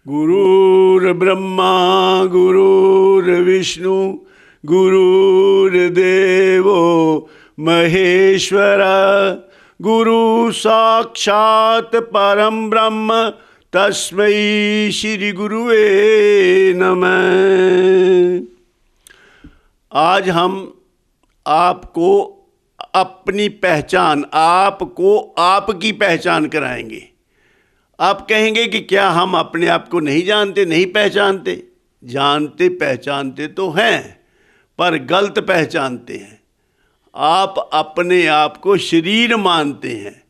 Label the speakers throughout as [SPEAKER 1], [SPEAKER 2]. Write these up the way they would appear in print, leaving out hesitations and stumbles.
[SPEAKER 1] गुरुर्ब्रह्मा गुरुर्विष्णु गुरुर्देवो महेश्वरा गुरु साक्षात् परम ब्रह्म तस्मै श्री गुरुवे नमः। आज हम आपको अपनी पहचान, आपको आपकी पहचान कराएंगे। आप कहेंगे कि क्या हम अपने आप को नहीं जानते, नहीं पहचानते? जानते पहचानते तो हैं, पर गलत पहचानते हैं। आप अपने आप को शरीर मानते हैं,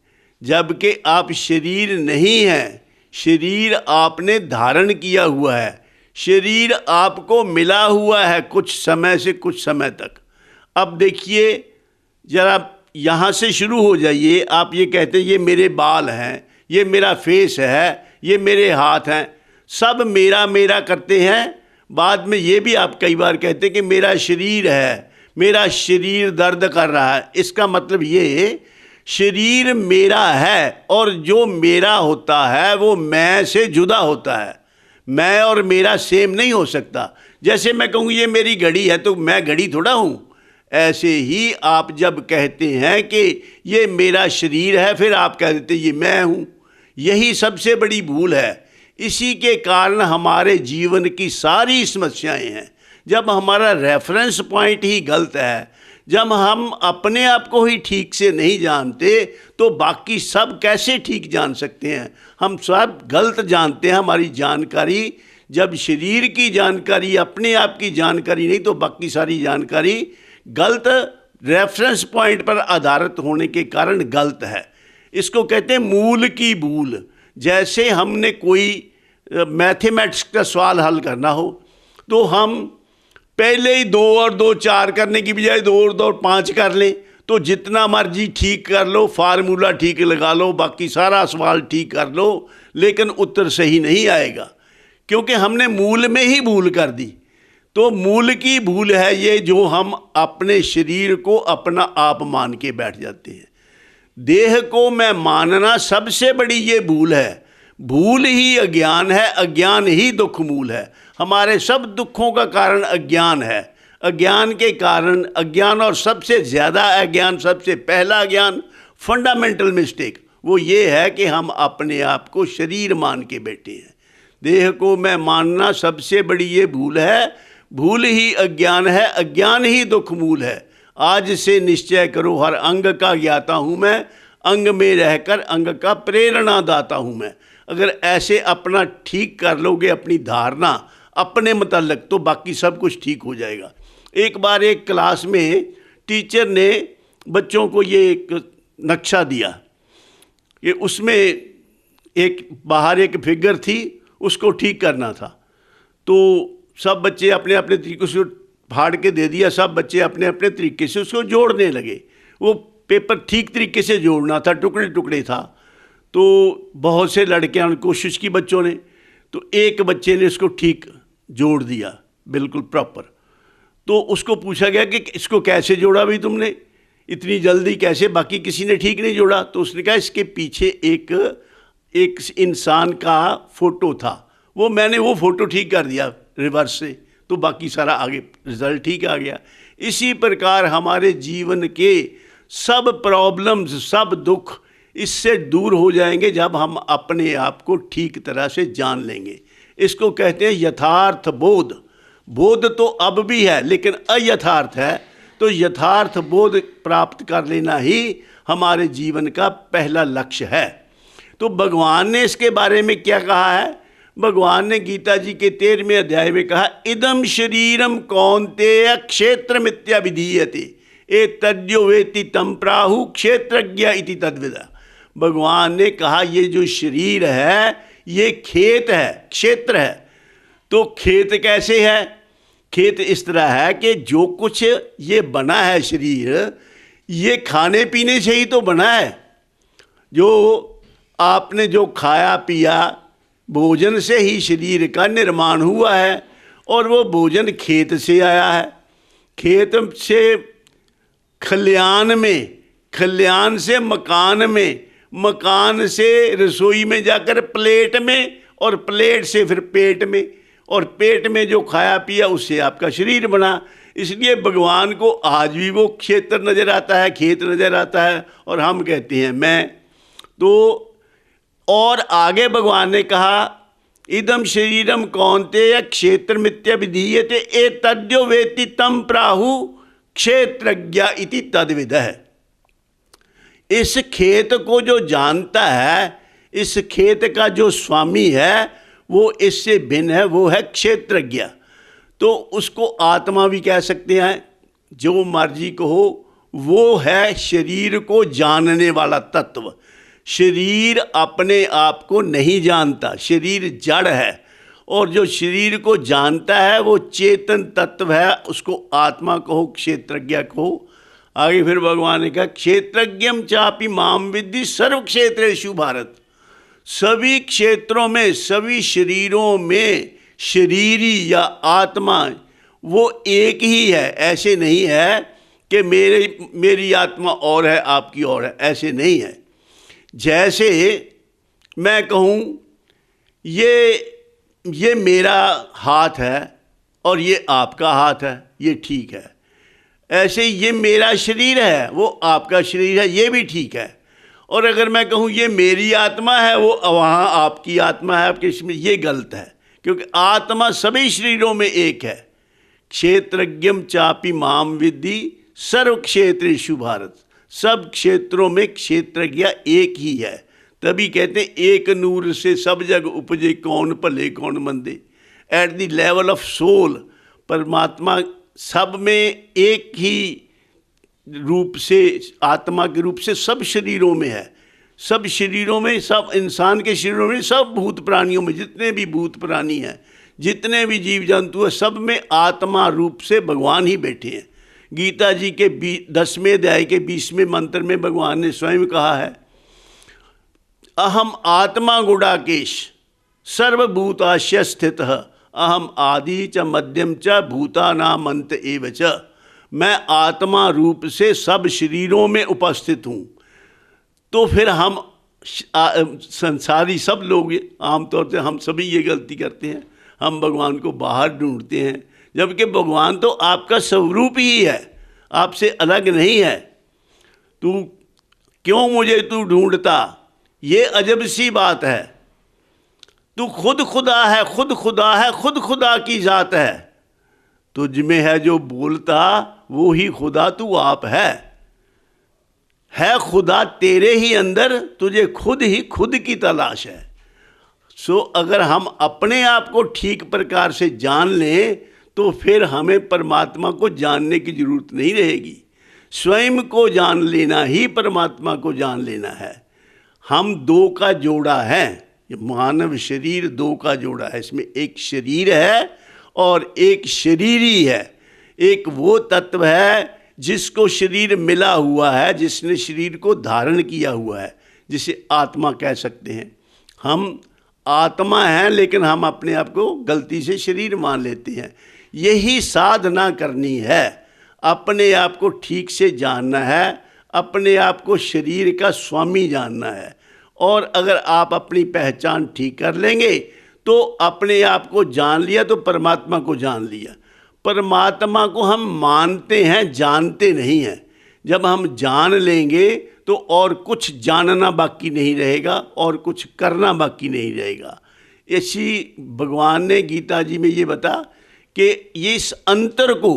[SPEAKER 1] जबकि आप शरीर नहीं हैं। शरीर आपने धारण किया हुआ है, शरीर आपको मिला हुआ है कुछ समय से कुछ समय तक। अब देखिए, जरा यहाँ से शुरू हो जाइए। आप ये कहते हैं ये मेरे बाल हैं, ये मेरा फेस है, ये मेरे हाथ हैं, सब मेरा मेरा करते हैं। बाद में ये भी आप कई बार कहते हैं कि मेरा शरीर है, मेरा शरीर दर्द कर रहा है। इसका मतलब ये शरीर मेरा है, और जो मेरा होता है वो मैं से जुदा होता है। मैं और मेरा सेम नहीं हो सकता। जैसे मैं कहूँ ये मेरी घड़ी है तो मैं घड़ी थोड़ा हूँ। ऐसे ही आप जब कहते हैं कि ये मेरा शरीर है, फिर आप कह देते ये मैं हूँ। यही सबसे बड़ी भूल है। इसी के कारण हमारे जीवन की सारी समस्याएं हैं। जब हमारा रेफरेंस पॉइंट ही गलत है, जब हम अपने आप को ही ठीक से नहीं जानते, तो बाकी सब कैसे ठीक जान सकते हैं? हम सब गलत जानते हैं। हमारी जानकारी, जब शरीर की जानकारी अपने आप की जानकारी नहीं, तो बाकी सारी जानकारी गलत रेफरेंस पॉइंट पर आधारित होने के कारण गलत है। इसको कहते हैं मूल की भूल। जैसे हमने कोई मैथमेटिक्स का सवाल हल करना हो, तो हम पहले ही 2 और 2 4 करने की बजाय 2 और 2 5 कर लें, तो जितना मर्जी ठीक कर लो, फार्मूला ठीक लगा लो, बाकी सारा सवाल ठीक कर लो, लेकिन उत्तर सही नहीं आएगा, क्योंकि हमने मूल में ही भूल कर दी। तो मूल की भूल है ये, जो हम अपने शरीर को अपना आप मान के बैठ जाते हैं। देह को मैं मानना सबसे बड़ी ये भूल है। भूल ही अज्ञान है, अज्ञान ही दुख मूल है। हमारे सब दुखों का कारण अज्ञान है। अज्ञान के कारण, अज्ञान और सबसे ज़्यादा अज्ञान, सबसे पहला अज्ञान, फंडामेंटल मिस्टेक, वो ये है कि हम अपने आप को शरीर मान के बैठे हैं। देह को मैं मानना सबसे बड़ी ये भूल है। भूल ही अज्ञान है, अज्ञान ही दुख मूल है। आज से निश्चय करो, हर अंग का ज्ञाता हूँ मैं, अंग में रहकर अंग का प्रेरणा दाता हूँ मैं। अगर ऐसे अपना ठीक कर लोगे, अपनी धारणा अपने मतलब, तो बाकी सब कुछ ठीक हो जाएगा। एक बार एक क्लास में टीचर ने बच्चों को ये एक नक्शा दिया। ये उसमें एक बाहर एक फिगर थी, उसको ठीक करना था। तो सब बच्चे अपने अपने तरीके से फाड़ के दे दिया। सब बच्चे अपने अपने तरीके से उसको जोड़ने लगे। वो पेपर ठीक तरीके से जोड़ना था, टुकड़े टुकड़े था। तो बहुत से लड़कियों ने कोशिश की, बच्चों ने, तो एक बच्चे ने इसको ठीक जोड़ दिया, बिल्कुल प्रॉपर। तो उसको पूछा गया कि इसको कैसे जोड़ा भाई तुमने, इतनी जल्दी कैसे, बाकी किसी ने ठीक नहीं जोड़ा? तो उसने कहा इसके पीछे एक इंसान का फ़ोटो था, मैंने वो फ़ोटो ठीक कर दिया रिवर्स से, तो बाकी सारा आगे रिजल्ट ठीक आ गया। इसी प्रकार हमारे जीवन के सब प्रॉब्लम्स, सब दुख इससे दूर हो जाएंगे जब हम अपने आप को ठीक तरह से जान लेंगे। इसको कहते हैं यथार्थ बोध। बोध तो अब भी है, लेकिन अयथार्थ है। तो यथार्थ बोध प्राप्त कर लेना ही हमारे जीवन का पहला लक्ष्य है। तो भगवान ने इसके बारे में क्या कहा है? भगवान ने गीता जी के 13वें अध्याय में कहा, इदम शरीरम कौन्तेय क्षेत्र मिथ्या विधीयते एतद्यो वेति तम प्राहु क्षेत्रज्ञ इति तद्विदा। भगवान ने कहा ये जो शरीर है ये खेत है, क्षेत्र है। तो खेत कैसे है? खेत इस तरह है कि जो कुछ ये बना है शरीर, ये खाने पीने से ही तो बना है। जो आपने जो खाया पिया, भोजन से ही शरीर का निर्माण हुआ है, और वो भोजन खेत से आया है। खेत से खलियान में, खलियान से मकान में, मकान से रसोई में जाकर प्लेट में, और प्लेट से फिर पेट में, और पेट में जो खाया पिया उससे आपका शरीर बना। इसलिए भगवान को आज भी वो क्षेत्र नज़र आता है, खेत नज़र आता है, और हम कहते हैं मैं। तो और आगे भगवान ने कहा इदम शरीरम कौन्तेय क्षेत्र मित्य विधीयते ए तद्यो वेति तम प्राहु क्षेत्रज्ञ इति तद्विदः। इस खेत को जो जानता है, इस खेत का जो स्वामी है, वो इससे भिन्न है, वो है क्षेत्रज्ञ। तो उसको आत्मा भी कह सकते हैं, जो मर्जी कहो। वो है शरीर को जानने वाला तत्व। शरीर अपने आप को नहीं जानता, शरीर जड़ है, और जो शरीर को जानता है वो चेतन तत्व है, उसको आत्मा कहो, क्षेत्रज्ञ कहो। आगे फिर भगवान ने कहा क्षेत्रज्ञम चापि माम विद्धि सर्व क्षेत्रेषु भारत। सभी क्षेत्रों में, सभी शरीरों में शरीरी या आत्मा वो एक ही है। ऐसे नहीं है कि मेरी आत्मा और है, आपकी और है, ऐसे नहीं है। जैसे मैं कहूँ ये मेरा हाथ है और ये आपका हाथ है, ये ठीक है। ऐसे ये मेरा शरीर है, वो आपका शरीर है, ये भी ठीक है। और अगर मैं कहूँ ये मेरी आत्मा है, वो वहाँ आपकी आत्मा है, आपके इसमें, ये गलत है, क्योंकि आत्मा सभी शरीरों में एक है। क्षेत्रज्ञम चापि माम विद्धि सर्व क्षेत्रेषु भारत। सब क्षेत्रों में क्षेत्रज्ञ एक ही है। तभी कहते हैं एक नूर से सब जग उपजे, कौन भले कौन मंदे। At the level of soul परमात्मा सब में एक ही रूप से, आत्मा के रूप से सब शरीरों में है। सब शरीरों में, सब इंसान के शरीरों में, सब भूत प्राणियों में, जितने भी भूत प्राणी हैं, जितने भी जीव जंतु हैं, सब में आत्मा रूप से भगवान ही बैठे हैं। गीता जी के 10वें अध्याय के 20वें मंत्र में भगवान ने स्वयं कहा है अहम आत्मा गुडाकेश सर्वभूताश्य स्थितः अहम आदि च मध्यम च भूतानाम अंत एव च। मैं आत्मा रूप से सब शरीरों में उपस्थित हूँ। तो फिर हम संसारी सब लोग आमतौर से हम सभी ये गलती करते हैं, हम भगवान को बाहर ढूंढते हैं, जबकि भगवान तो आपका स्वरूप ही है, आपसे अलग नहीं है। तू क्यों मुझे तू ढूंढता, ये अजब सी बात है। तू खुद खुदा है, खुद खुदा है, खुद खुदा की जात है। तुझ में है जो बोलता वो ही खुदा तू आप है खुदा तेरे ही अंदर, तुझे खुद ही खुद की तलाश है। सो अगर हम अपने आप को ठीक प्रकार से जान लें तो फिर हमें परमात्मा को जानने की जरूरत नहीं रहेगी। स्वयं को जान लेना ही परमात्मा को जान लेना है। हम दो का जोड़ा है, मानव शरीर दो का जोड़ा है। इसमें एक शरीर है और एक शरीरी है। एक वो तत्व है जिसको शरीर मिला हुआ है, जिसने शरीर को धारण किया हुआ है, जिसे आत्मा कह सकते हैं। हम आत्मा हैं लेकिन हम अपने आप को गलती से शरीर मान लेते हैं। यही साधना करनी है, अपने आप को ठीक से जानना है, अपने आप को शरीर का स्वामी जानना है। और अगर आप अपनी पहचान ठीक कर लेंगे तो अपने आप को जान लिया तो परमात्मा को जान लिया। परमात्मा को हम मानते हैं, जानते नहीं हैं। जब हम जान लेंगे तो और कुछ जानना बाकी नहीं रहेगा और कुछ करना बाकी नहीं रहेगा। इसी भगवान ने गीता जी में ये बता कि ये इस अंतर को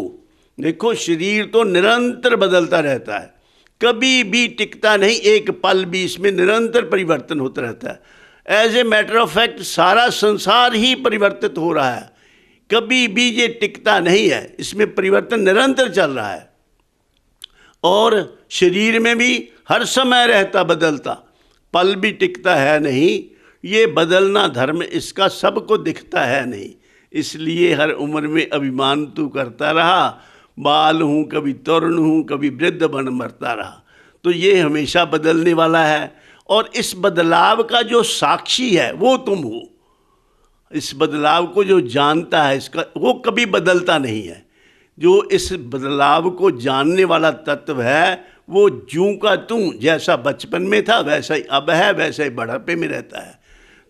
[SPEAKER 1] देखो, शरीर तो निरंतर बदलता रहता है, कभी भी टिकता नहीं, एक पल भी इसमें निरंतर परिवर्तन होता रहता है। As a matter of fact सारा संसार ही परिवर्तित हो रहा है, कभी भी ये टिकता नहीं है, इसमें परिवर्तन निरंतर चल रहा है। और शरीर में भी हर समय रहता बदलता, पल भी टिकता है नहीं। ये बदलना धर्म इसका सबको दिखता है नहीं, इसलिए हर उम्र में अभिमान तू करता रहा। बाल हूँ कभी तरुण हूँ कभी वृद्ध बन मरता रहा। तो ये हमेशा बदलने वाला है और इस बदलाव का जो साक्षी है वो तुम हो। इस बदलाव को जो जानता है इसका वो कभी बदलता नहीं है। जो इस बदलाव को जानने वाला तत्व है वो जूं का तूं, जैसा बचपन में था वैसा ही अब है, वैसा ही बढ़ापे में रहता है।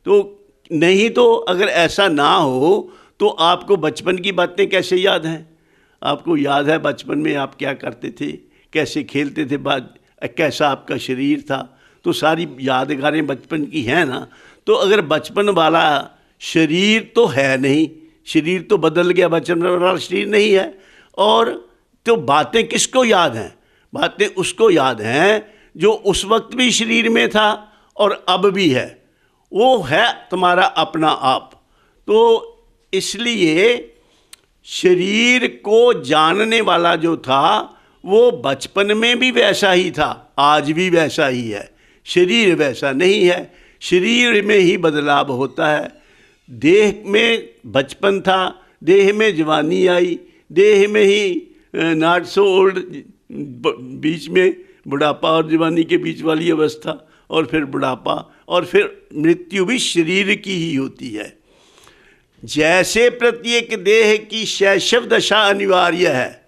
[SPEAKER 1] तो नहीं तो अगर ऐसा ना हो तो आपको बचपन की बातें कैसे याद हैं? आपको याद है बचपन में आप क्या करते थे, कैसे खेलते थे, कैसा आपका शरीर था, तो सारी यादगारें बचपन की हैं ना। तो अगर बचपन वाला शरीर तो है नहीं, शरीर तो बदल गया, बचपन वाला शरीर नहीं है, और तो बातें किसको याद हैं? बातें उसको याद हैं जो उस वक्त भी शरीर में था और अब भी है, वो है तुम्हारा अपना आप। तो इसलिए शरीर को जानने वाला जो था वो बचपन में भी वैसा ही था, आज भी वैसा ही है। शरीर वैसा नहीं है, शरीर में ही बदलाव होता है। देह में बचपन था, देह में जवानी आई, देह में ही नॉट सो ओल्ड, बीच में बुढ़ापा और जवानी के बीच वाली अवस्था, और फिर बुढ़ापा, और फिर मृत्यु भी शरीर की ही होती है। जैसे प्रत्येक देह की शैशव दशा अनिवार्य है,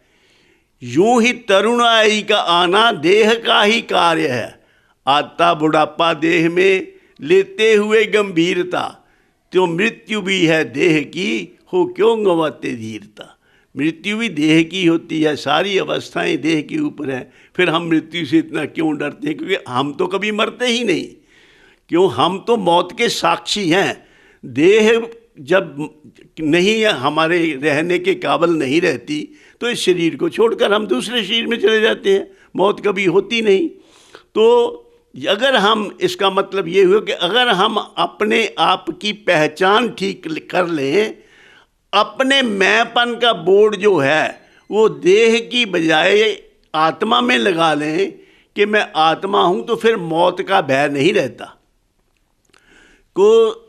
[SPEAKER 1] यूं ही तरुणाई का आना देह का ही कार्य है। आता बुढ़ापा देह में लेते हुए गंभीरता, तो मृत्यु भी है देह की, हो क्यों गंवाते धीरता। मृत्यु भी देह की होती है, सारी अवस्थाएं देह के ऊपर है। फिर हम मृत्यु से इतना क्यों डरते हैं? क्योंकि हम तो कभी मरते ही नहीं। क्यों? हम तो मौत के साक्षी हैं। देह जब नहीं हमारे रहने के काबिल नहीं रहती तो इस शरीर को छोड़कर हम दूसरे शरीर में चले जाते हैं, मौत कभी होती नहीं। तो अगर हम, इसका मतलब ये हुआ कि अगर हम अपने आप की पहचान ठीक कर लें, अपने मैंपन का बोर्ड जो है वो देह की बजाय आत्मा में लगा लें कि मैं आत्मा हूँ, तो फिर मौत का भय नहीं रहता। को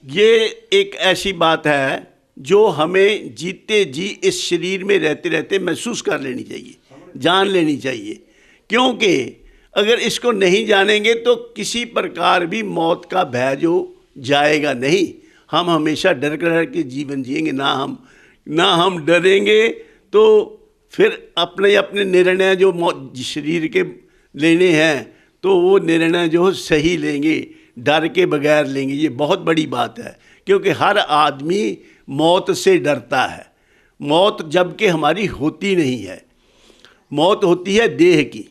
[SPEAKER 1] ये एक ऐसी बात है जो हमें जीते जी इस शरीर में रहते रहते महसूस कर लेनी चाहिए, जान लेनी चाहिए। क्योंकि अगर इसको नहीं जानेंगे तो किसी प्रकार भी मौत का भय जो जाएगा नहीं। हम हमेशा डर कर के जीवन जिएंगे, ना हम डरेंगे तो फिर अपने अपने निर्णय जो शरीर के लेने हैं तो वो निर्णय जो सही लेंगे, डर के बगैर लेंगे। ये बहुत बड़ी बात है, क्योंकि हर आदमी मौत से डरता है। मौत जबकि हमारी होती नहीं है, मौत होती है देह की।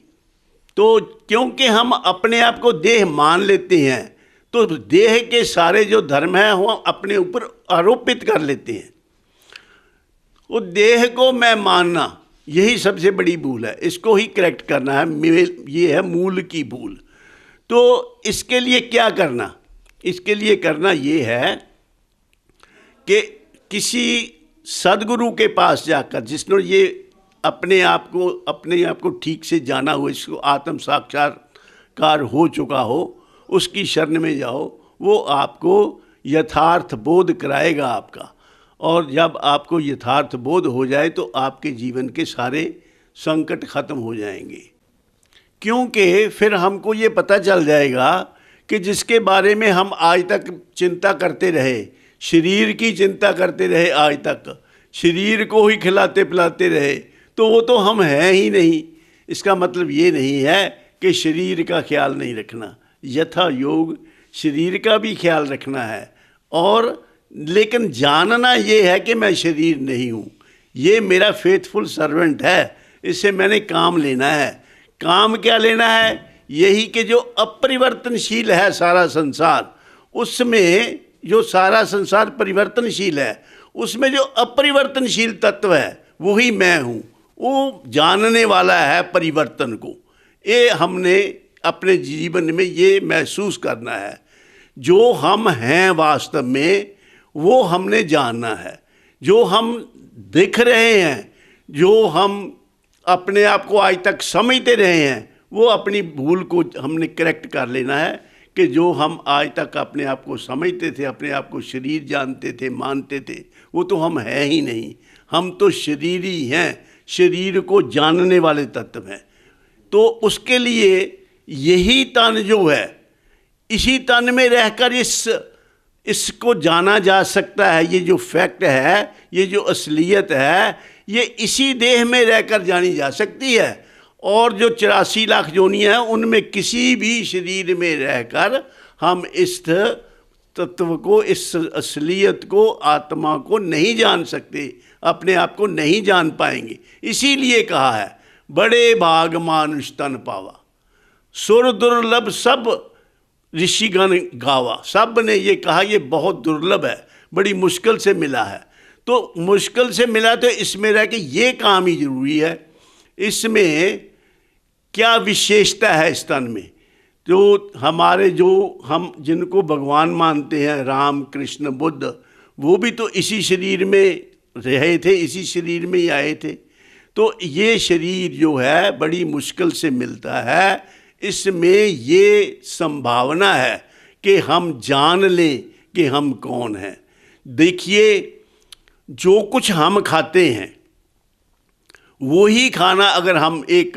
[SPEAKER 1] तो क्योंकि हम अपने आप को देह मान लेते हैं तो देह के सारे जो धर्म हैं वो अपने ऊपर आरोपित कर लेते हैं। वो देह को मैं मानना, यही सबसे बड़ी भूल है। इसको ही करेक्ट करना है, ये है मूल की भूल। तो इसके लिए क्या करना? इसके लिए करना ये है कि किसी सदगुरु के पास जाकर, जिसने ये अपने आप को ठीक से जाना हो, इसको आत्म साक्षात्कार हो चुका हो, उसकी शरण में जाओ। वो आपको यथार्थ बोध कराएगा आपका। और जब आपको यथार्थ बोध हो जाए तो आपके जीवन के सारे संकट खत्म हो जाएंगे। क्योंकि फिर हमको ये पता चल जाएगा कि जिसके बारे में हम आज तक चिंता करते रहे, शरीर की चिंता करते रहे, आज तक शरीर को ही खिलाते पिलाते रहे, तो वो तो हम हैं ही नहीं। इसका मतलब ये नहीं है कि शरीर का ख्याल नहीं रखना, यथा योग शरीर का भी ख्याल रखना है। और लेकिन जानना ये है कि मैं शरीर नहीं हूँ, ये मेरा फेथफुल सर्वेंट है, इससे मैंने काम लेना है। काम क्या लेना है? यही कि जो अपरिवर्तनशील है सारा संसार, उसमें जो सारा संसार परिवर्तनशील है, उसमें जो अपरिवर्तनशील तत्व है वही मैं हूँ। वो जानने वाला है परिवर्तन को। ये हमने अपने जीवन में ये महसूस करना है। जो हम हैं वास्तव में वो हमने जानना है। जो हम दिख रहे हैं, जो हम अपने आप को आज तक समझते रहे हैं, वो अपनी भूल को हमने करेक्ट कर लेना है कि जो हम आज तक अपने आप को समझते थे, अपने आप को शरीर जानते थे, मानते थे, वो तो हम हैं ही नहीं। हम तो शरीर ही हैं, शरीर को जानने वाले तत्व हैं। तो उसके लिए यही तन जो है, इसी तन में रहकर इसको जाना जा सकता है। ये जो फैक्ट है, ये जो असलियत है, ये इसी देह में रहकर जानी जा सकती है। और जो 84 लाख योनियाँ हैं, उनमें किसी भी शरीर में रहकर हम इस तत्व को, इस असलियत को, आत्मा को नहीं जान सकते, अपने आप को नहीं जान पाएंगे। इसीलिए कहा है बड़े भाग मानुष तन पावा, सुर दुर्लभ सब ऋषिगण गावा। सब ने ये कहा ये बहुत दुर्लभ है, बड़ी मुश्किल से मिला है। तो मुश्किल से मिला तो इसमें रह के ये काम ही जरूरी है। इसमें क्या विशेषता है इस तन में? जो हमारे, जो हम जिनको भगवान मानते हैं, राम कृष्ण बुद्ध, वो भी तो इसी शरीर में रहे थे, इसी शरीर में ही आए थे। तो ये शरीर जो है बड़ी मुश्किल से मिलता है। इसमें ये संभावना है कि हम जान लें कि हम कौन हैं। देखिए, जो कुछ हम खाते हैं वही खाना अगर हम एक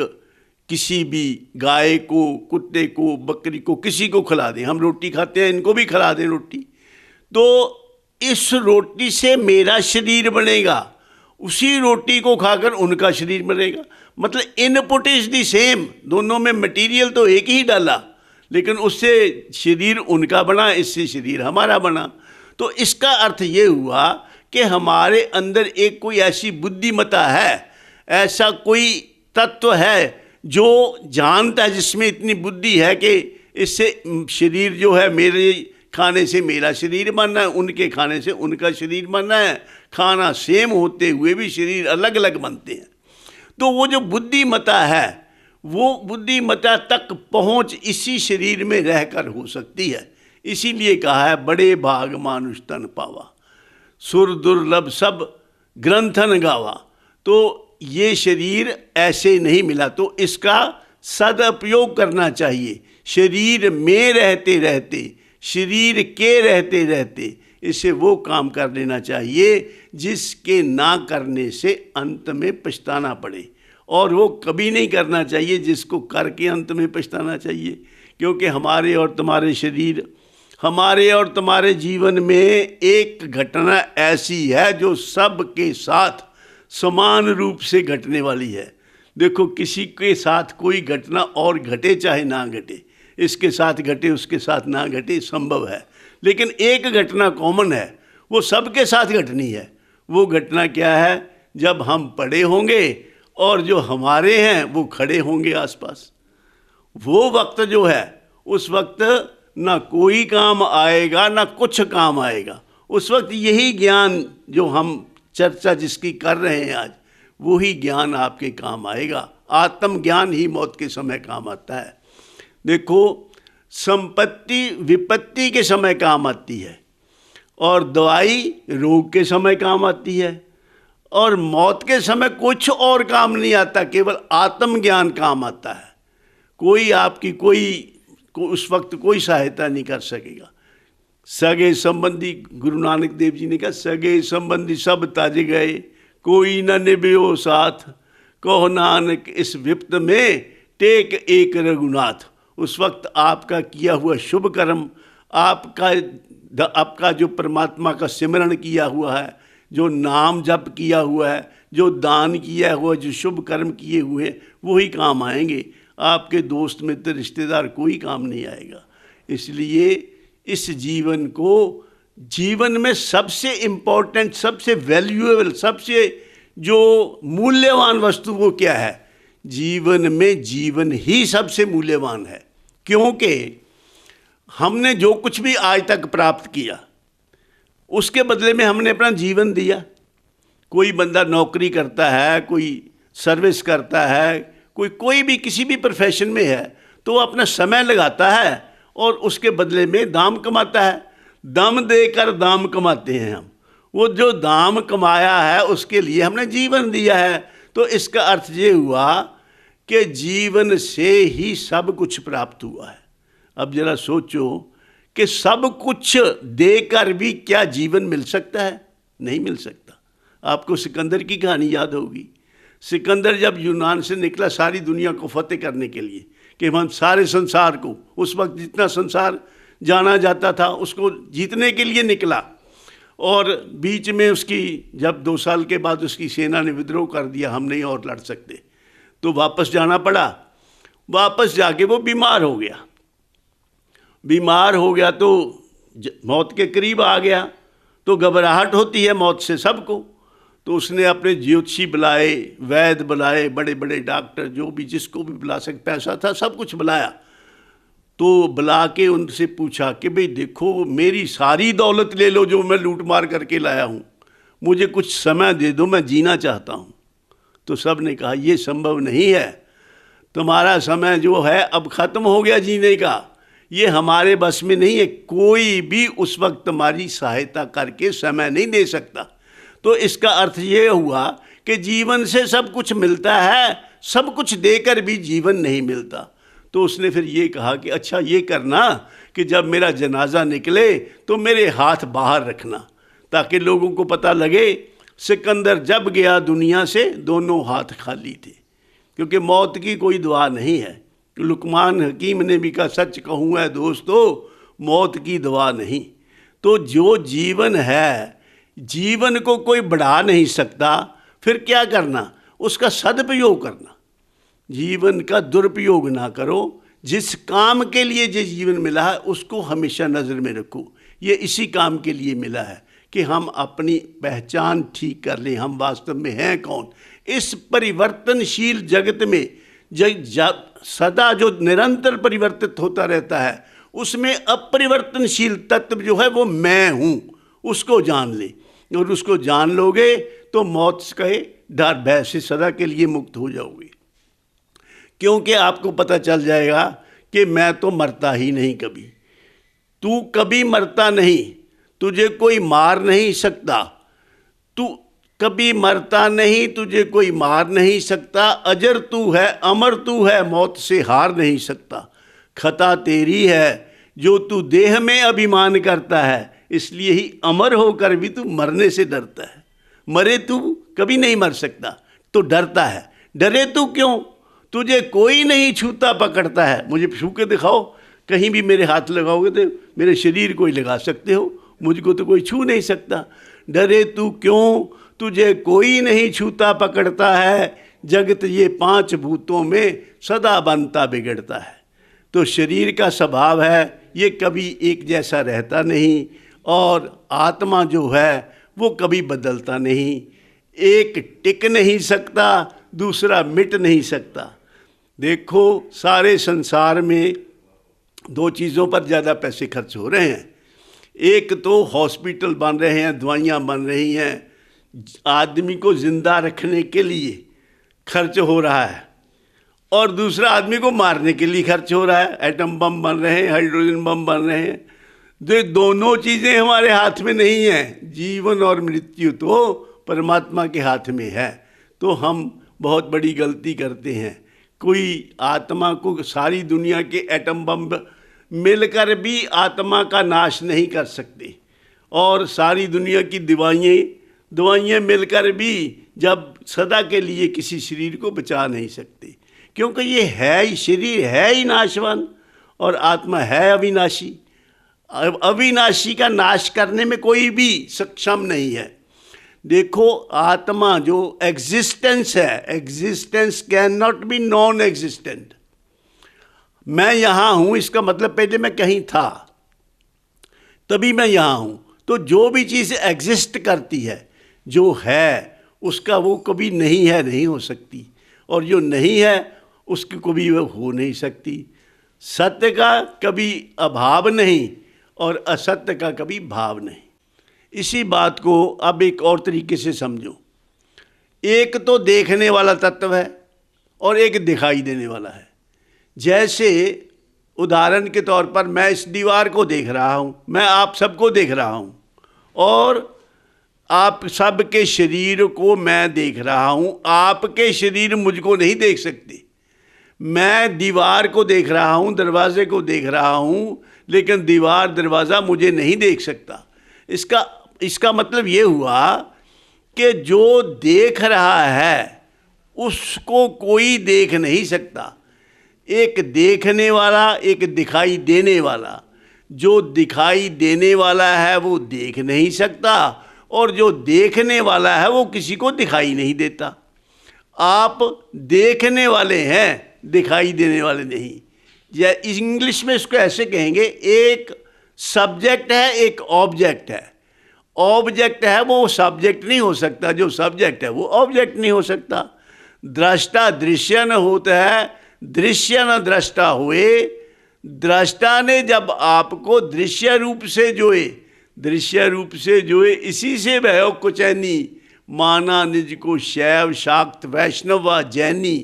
[SPEAKER 1] किसी भी गाय को, कुत्ते को, बकरी को, किसी को खिला दें, हम रोटी खाते हैं, इनको भी खिला दें रोटी, तो इस रोटी से मेरा शरीर बनेगा, उसी रोटी को खाकर उनका शरीर बनेगा। मतलब इनपुट इज दी सेम, दोनों में मटेरियल तो एक ही डाला, लेकिन उससे शरीर उनका बना, इससे शरीर हमारा बना। तो इसका अर्थ ये हुआ कि हमारे अंदर एक कोई ऐसी बुद्धिमत्ता है, ऐसा कोई तत्व है जो जानता है, जिसमें इतनी बुद्धि है कि इससे शरीर जो है, मेरे खाने से मेरा शरीर बनना है, उनके खाने से उनका शरीर बनना है। खाना सेम होते हुए भी शरीर अलग अलग बनते हैं। तो वो जो बुद्धिमत्ता है, वो बुद्धिमत्ता तक पहुँच इसी शरीर में रहकर हो सकती है। इसीलिए कहा है बड़े भाग मानुष तन पावा, सुर दुर्लभ सब ग्रंथन गावा। तो ये शरीर ऐसे नहीं मिला, तो इसका सदुपयोग करना चाहिए। शरीर में रहते रहते, शरीर के रहते रहते इसे वो काम कर लेना चाहिए जिसके ना करने से अंत में पछताना पड़े, और वो कभी नहीं करना चाहिए जिसको करके अंत में पछताना चाहिए। क्योंकि हमारे और तुम्हारे शरीर, हमारे और तुम्हारे जीवन में एक घटना ऐसी है जो सबके साथ समान रूप से घटने वाली है। देखो, किसी के साथ कोई घटना और घटे चाहे ना घटे, इसके साथ घटे उसके साथ ना घटे, संभव है, लेकिन एक घटना कॉमन है, वो सबके साथ घटनी है। वो घटना क्या है? जब हम पड़े होंगे और जो हमारे हैं वो खड़े होंगे आसपास। वो वक्त जो है, उस वक्त ना कोई काम आएगा ना कुछ काम आएगा। उस वक्त यही ज्ञान जो हम चर्चा जिसकी कर रहे हैं आज, वही ज्ञान आपके काम आएगा। आत्म ज्ञान ही मौत के समय काम आता है। देखो, संपत्ति विपत्ति के समय काम आती है, और दवाई रोग के समय काम आती है, और मौत के समय कुछ और काम नहीं आता, केवल आत्मज्ञान काम आता है। कोई आपकी कोई उस वक्त कोई सहायता नहीं कर सकेगा। सगे संबंधी, गुरु नानक देव जी ने कहा, सगे संबंधी सब ताज गए, कोई न निभ्यो साथ, कहो नानक इस विपत में टेक एक रघुनाथ। उस वक्त आपका किया हुआ शुभ कर्म, आपका जो परमात्मा का सिमरण किया हुआ है, जो नाम जप किया हुआ है, जो दान किया हुआ, जो शुभ कर्म किए हुए हैं, वही काम आएंगे। आपके दोस्त मित्र रिश्तेदार कोई काम नहीं आएगा। इसलिए इस जीवन को, जीवन में सबसे इम्पोर्टेंट, सबसे वैल्यूएबल, सबसे जो मूल्यवान वस्तु वो क्या है? जीवन में जीवन ही सबसे मूल्यवान है। क्योंकि हमने जो कुछ भी आज तक प्राप्त किया, उसके बदले में हमने अपना जीवन दिया। कोई बंदा नौकरी करता है, कोई सर्विस करता है, कोई भी किसी भी प्रोफेशन में है, तो वो अपना समय लगाता है और उसके बदले में दाम कमाता है। दम देकर दाम कमाते हैं हम। वो जो दाम कमाया है उसके लिए हमने जीवन दिया है। तो इसका अर्थ ये हुआ कि जीवन से ही सब कुछ प्राप्त हुआ है। अब जरा सोचो कि सब कुछ देकर भी क्या जीवन मिल सकता है? नहीं मिल सकता। आपको सिकंदर की कहानी याद होगी। सिकंदर जब यूनान से निकला सारी दुनिया को फतेह करने के लिए, कि हम सारे संसार को, उस वक्त जितना संसार जाना जाता था उसको जीतने के लिए निकला, और बीच में उसकी जब 2 साल के बाद उसकी सेना ने विद्रोह कर दिया, हम नहीं और लड़ सकते, तो वापस जाना पड़ा। वापस जाके वो बीमार हो गया। बीमार हो गया तो मौत के करीब आ गया तो घबराहट होती है मौत से सबको। तो उसने अपने ज्योतिषी बुलाए, वैद्य बुलाए, बड़े बड़े डॉक्टर, जो भी जिसको भी बुला सके, पैसा था सब कुछ बुलाया। तो बुला के उनसे पूछा कि भाई देखो, मेरी सारी दौलत ले लो जो मैं लूट मार करके लाया हूँ, मुझे कुछ समय दे दो, मैं जीना चाहता हूँ। तो सब ने कहा ये संभव नहीं है, तुम्हारा समय जो है अब ख़त्म हो गया जीने का, ये हमारे बस में नहीं है, कोई भी उस वक्त तुम्हारी सहायता करके समय नहीं दे सकता। तो इसका अर्थ ये हुआ कि जीवन से सब कुछ मिलता है, सब कुछ देकर भी जीवन नहीं मिलता। तो उसने फिर ये कहा कि अच्छा ये करना कि जब मेरा जनाजा निकले तो मेरे हाथ बाहर रखना, ताकि लोगों को पता लगे सिकंदर जब गया दुनिया से दोनों हाथ खाली थे। क्योंकि मौत की कोई दुआ नहीं है। लुकमान हकीम ने भी कहा, सच कहूँ है दोस्तों, मौत की दुआ नहीं। तो जो जीवन है, जीवन को कोई बढ़ा नहीं सकता, फिर क्या करना, उसका सदुपयोग करना, जीवन का दुरुपयोग ना करो। जिस काम के लिए जो जीवन मिला है उसको हमेशा नज़र में रखो। ये इसी काम के लिए मिला है कि हम अपनी पहचान ठीक कर लें, हम वास्तव में हैं कौन। इस परिवर्तनशील जगत में जब सदा जो निरंतर परिवर्तित होता रहता है, उसमें अपरिवर्तनशील तत्व जो है वो मैं हूँ, उसको जान ले। और उसको जान लोगे तो मौत के डर भय से सदा के लिए मुक्त हो जाओगे। क्योंकि आपको पता चल जाएगा कि मैं तो मरता ही नहीं कभी, तू कभी मरता नहीं, तुझे कोई मार नहीं सकता, तू कभी मरता नहीं, तुझे कोई मार नहीं सकता, अजर तू है, अमर तू है, मौत से हार नहीं सकता। खता तेरी है जो तू देह में अभिमान करता है, इसलिए ही अमर होकर भी तू मरने से डरता है। मरे तू कभी नहीं मर सकता तो डरता है। डरे तू क्यों, तुझे कोई नहीं छूता पकड़ता है। मुझे छू के दिखाओ, कहीं भी मेरे हाथ लगाओगे तो मेरे शरीर को ही लगा सकते हो, मुझको तो कोई छू नहीं सकता। डरे तू क्यों, तुझे कोई नहीं छूता पकड़ता है, जगत ये पांच भूतों में सदा बनता बिगड़ता है। तो शरीर का स्वभाव है ये कभी एक जैसा रहता नहीं, और आत्मा जो है वो कभी बदलता नहीं। एक टिक नहीं सकता, दूसरा मिट नहीं सकता। देखो सारे संसार में दो चीज़ों पर ज़्यादा पैसे खर्च हो रहे हैं। एक तो हॉस्पिटल बन रहे हैं, दवाइयाँ बन रही हैं, आदमी को ज़िंदा रखने के लिए खर्च हो रहा है, और दूसरा आदमी को मारने के लिए खर्च हो रहा है। एटम बम बन रहे हैं, हाइड्रोजन बम बन रहे हैं। दोनों चीज़ें हमारे हाथ में नहीं हैं। जीवन और मृत्यु तो परमात्मा के हाथ में है। तो हम बहुत बड़ी गलती करते हैं। कोई आत्मा को, सारी दुनिया के एटम बम मिलकर भी आत्मा का नाश नहीं कर सकते, और सारी दुनिया की दवाइयाँ मिलकर भी जब सदा के लिए किसी शरीर को बचा नहीं सकते। क्योंकि ये है ही, शरीर है ही नाशवान और आत्मा है अविनाशी। अविनाशी का नाश करने में कोई भी सक्षम नहीं है। देखो आत्मा जो एग्जिस्टेंस है, existence can not be non existent. मैं यहाँ हूँ इसका मतलब पहले मैं कहीं था, तभी मैं यहाँ हूँ। तो जो भी चीज़ एग्जिस्ट करती है, जो है, उसका वो कभी नहीं है नहीं हो सकती, और जो नहीं है उसकी कभी वो हो नहीं सकती। सत्य का कभी अभाव नहीं और असत्य का कभी भाव नहीं। इसी बात को अब एक और तरीके से समझो। एक तो देखने वाला तत्व है और एक दिखाई देने वाला है। जैसे उदाहरण के तौर पर मैं इस दीवार को देख रहा हूँ, मैं आप सबको देख रहा हूँ, और आप सबके शरीर को मैं देख रहा हूँ। आपके शरीर मुझको नहीं देख सकते। मैं दीवार को देख रहा हूँ, दरवाजे को देख रहा हूँ, लेकिन दीवार दरवाज़ा मुझे नहीं देख सकता। इसका मतलब ये हुआ कि जो देख रहा है उसको कोई देख नहीं सकता। एक देखने वाला, एक दिखाई देने वाला। जो दिखाई देने वाला है वो देख नहीं सकता, और जो देखने वाला है वो किसी को दिखाई नहीं देता। आप देखने वाले हैं, दिखाई देने वाले नहीं। या इंग्लिश में इसको ऐसे कहेंगे, एक सब्जेक्ट है, एक ऑब्जेक्ट है। ऑब्जेक्ट है वो सब्जेक्ट नहीं हो सकता, जो सब्जेक्ट है वो ऑब्जेक्ट नहीं हो सकता। दृष्टा दृश्य न होता है, दृश्य न दृष्टा हुए। दृष्टा ने जब आपको दृश्य रूप से जोए, दृश्य रूप से जोए, इसी से भयो कुचैनी, माना निज को शैव शाक्त वैष्णव व जैनी,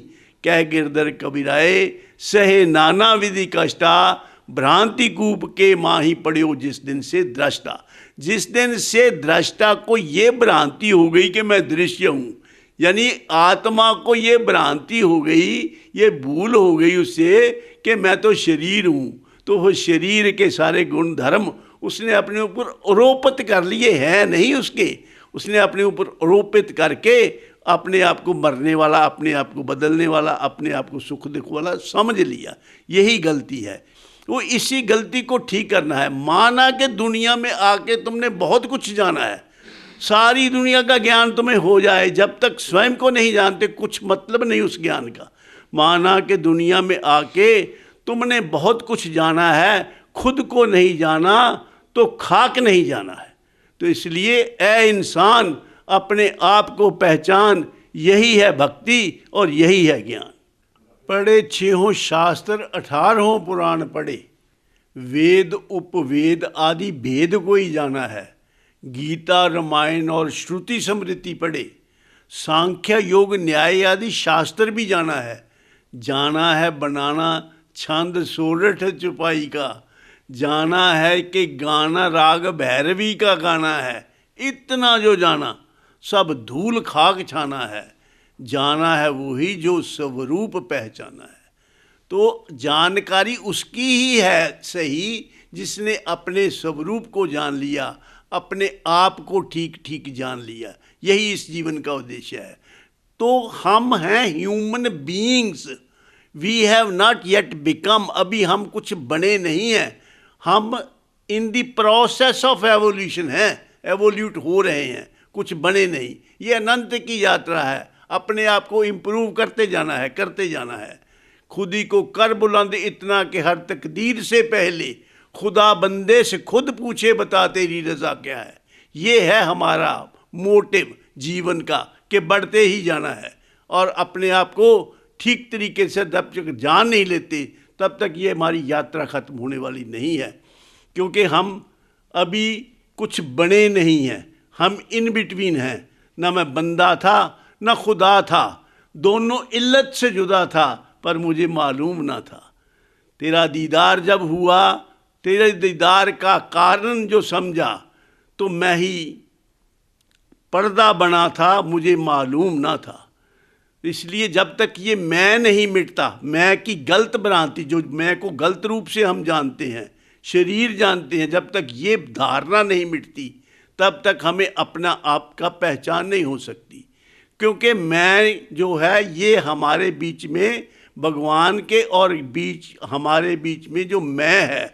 [SPEAKER 1] कह गिरधर कबीराए, सहे नाना विधि कष्टा, भ्रांति कूप के माही पड़ियो जिस दिन से दृष्टा। जिस दिन से दृष्टा को ये भ्रांति हो गई कि मैं दृश्य हूँ, यानी आत्मा को ये भ्रांति हो गई, ये भूल हो गई उससे कि मैं तो शरीर हूँ, तो वो शरीर के सारे गुण धर्म उसने अपने ऊपर आरोपित कर लिए हैं नहीं उसके, उसने अपने ऊपर आरोपित करके अपने आप को मरने वाला, अपने आप को बदलने वाला, अपने आप को सुख दुख वाला समझ लिया। यही गलती है। वो इसी गलती को ठीक करना है। माना कि दुनिया में आके तुमने बहुत कुछ जाना है, सारी दुनिया का ज्ञान तुम्हें हो जाए, जब तक स्वयं को नहीं जानते कुछ मतलब नहीं उस ज्ञान का। माना कि दुनिया में आके तुमने बहुत कुछ जाना है, खुद को नहीं जाना तो खाक नहीं जाना है। तो इसलिए ऐ इंसान अपने आप को पहचान, यही है भक्ति और यही है ज्ञान। पढ़े 6 शास्त्र 18 पुराण पढ़े, वेद उपवेद आदि भेद कोई जाना है। गीता रामायण और श्रुति स्मृति पढ़े, सांख्य योग न्याय आदि शास्त्र भी जाना है। जाना है बनाना छंद 16 चुपाई का, जाना है कि गाना राग भैरवी का गाना है। इतना जो जाना सब धूल खाक छाना है। जाना है वही जो स्वरूप पहचाना है। तो जानकारी उसकी ही है सही जिसने अपने स्वरूप को जान लिया, अपने आप को ठीक ठीक जान लिया। यही इस जीवन का उद्देश्य है। तो हम हैं human beings, we have not yet become, अभी हम कुछ बने नहीं हैं, हम in the process of evolution हैं, एवोल्यूट हो रहे हैं, कुछ बने नहीं। ये अनंत की यात्रा है, अपने आप को इम्प्रूव करते जाना है, करते जाना है। खुद ही को कर बुलंद इतना कि हर तकदीर से पहले खुदा बंदे से खुद पूछे बता तेरी रज़ा क्या है। ये है हमारा मोटिव जीवन का कि बढ़ते ही जाना है। और अपने आप को ठीक तरीके से जब तक जान नहीं लेते तब तक ये हमारी यात्रा ख़त्म होने वाली नहीं है। क्योंकि हम अभी कुछ बने नहीं हैं, हम इन बिटवीन हैं। ना मैं बंदा था ना खुदा था, दोनों इल्लत से जुदा था पर मुझे मालूम ना था। तेरा दीदार जब हुआ, तेरे दीदार का कारण जो समझा, तो मैं ही पर्दा बना था, मुझे मालूम ना था। इसलिए जब तक ये मैं नहीं मिटता, मैं की गलत भ्रांति, जो मैं को गलत रूप से हम जानते हैं, शरीर जानते हैं, जब तक ये धारणा नहीं मिटती तब तक हमें अपना आप का पहचान नहीं हो सकती। क्योंकि मैं जो है ये हमारे बीच में, भगवान के और बीच हमारे बीच में जो मैं है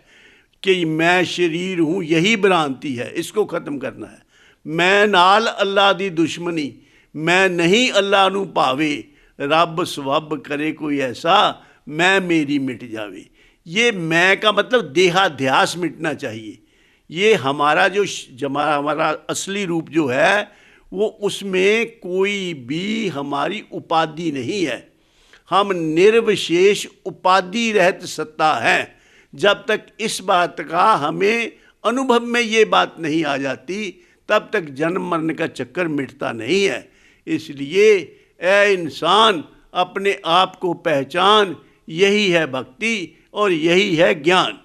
[SPEAKER 1] कि मैं शरीर हूँ, यही भ्रांति है, इसको ख़त्म करना है। मैं नाल अल्लाह दी दुश्मनी, मैं नहीं अल्लाह नू भावे, रब स्वब करे कोई ऐसा, मैं मेरी मिट जावे। ये मैं का मतलब देहाध्यास मिटना चाहिए। ये हमारा जो हमारा असली रूप जो है वो, उसमें कोई भी हमारी उपाधि नहीं है। हम निर्विशेष उपाधि रहित सत्ता हैं। जब तक इस बात का हमें अनुभव में ये बात नहीं आ जाती तब तक जन्म मरण का चक्कर मिटता नहीं है। इसलिए ऐ इंसान अपने आप को पहचान, यही है भक्ति और यही है ज्ञान।